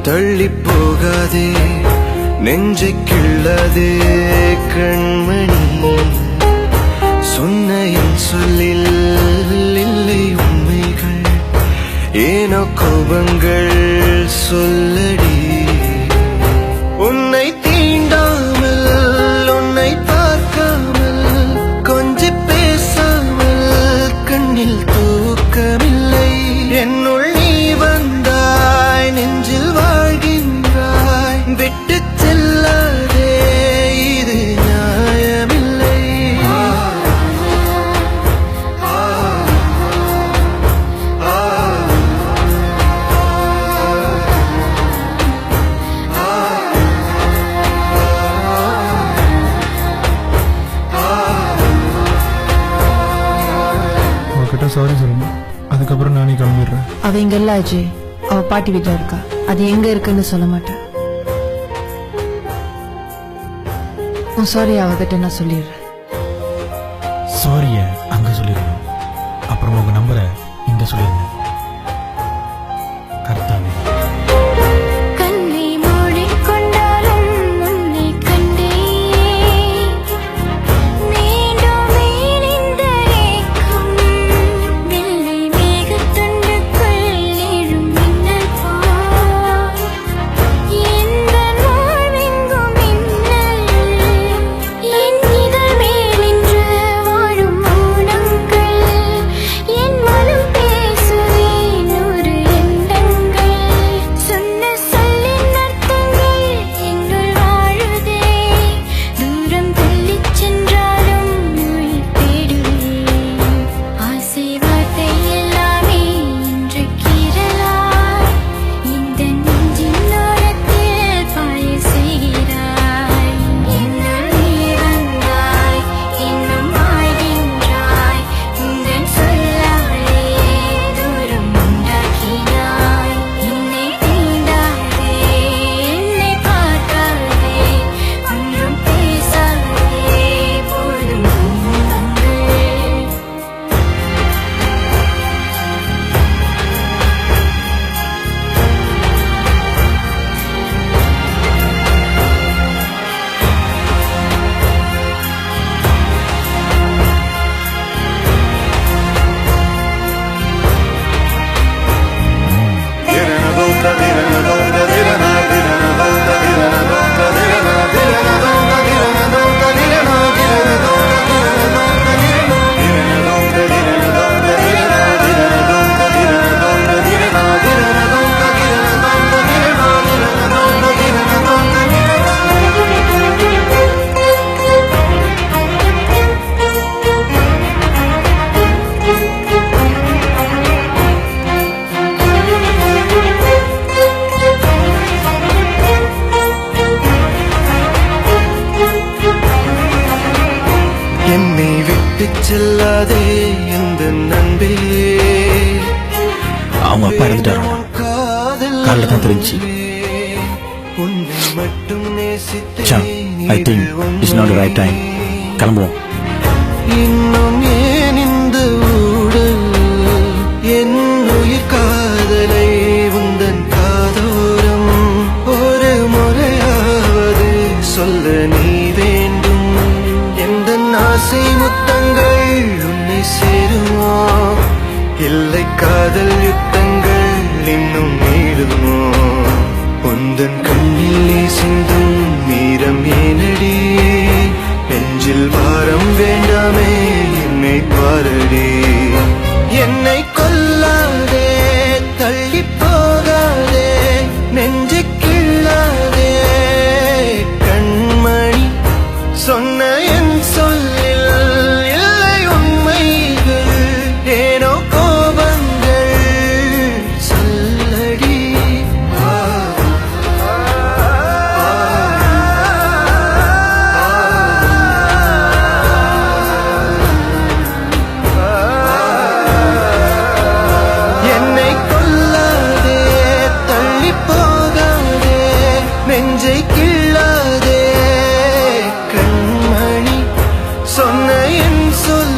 தள்ளி போகாதே நெஞ்சை கிள்ளாதே கண்மணி சொன்ன என் சொல்லில் இல்லை உண்மைகள் ஏனோ கோபங்கள் சொல்லடி உன்னை தீண்டாமல் உன்னை பார்க்காமல் கொஞ்சி பேசாமல் கண்ணில் தூக்கமில்லை என்னுள் நீ வந்தாய் நெஞ்சில் வாழ்கின்றாய் விட்டு செல்லாதே இது நியாயமில்லை அவகிட்ட சாரி சொல்லணும். அதுக்கப்புறம் நானே கிளம்பிடுறேன். அவ இங்க இல்ல அஜய், அவ பாட்டி வீட்டுல இருக்கா. அது எங்க இருக்குன்னு சொல்ல மாட்டேன். உன் சாரி அவகிட்ட நான் சொல்லிடுறேன். சாரிய அங்க சொல்லிடுறேன். அப்புறம் உங்க நம்பரை இங்க சொல்லிடுங்க. கர்த்தாவே என்னை விட்டு செல்லாதே இந்த நண்பே அவங்க அப்பா இறந்துட்டாரு. காலைல தான் தெரிஞ்சு. உன்னை மட்டும் I think it's not the right time. கிளம்புவோம். இன்னும் ஏன் இந்த ஊடல் என் உயிர் காதலை உந்தன் காதோரம் ஒரு முறையாவது சொல்ல நீ வேண்டும் எந்த ஆசை முத்தங்கள் உன்னை சேருமோ இல்லை காதல் யுத்தங்கள் இன்னும் நீடுமோ உந்தன் கண்ணில் சிந்தும் மீரம் ஏனடி நெஞ்சில் பாரம் வேண்டாமே என்னை பாரடி என்னை கொல்லாதே தள்ளி போகாதே நெஞ்சு கிள்ளாதே கண்மணி சொன்ன என் சொல்லில் இல்லை உண்மைகள் ஏனோ கோபங்கள் சொல்லடி என்னை கொல்லாதே தள்ளி போகாதே நெஞ்சை கிள்ளாதே கண்மணி சொன்ன என் சொல்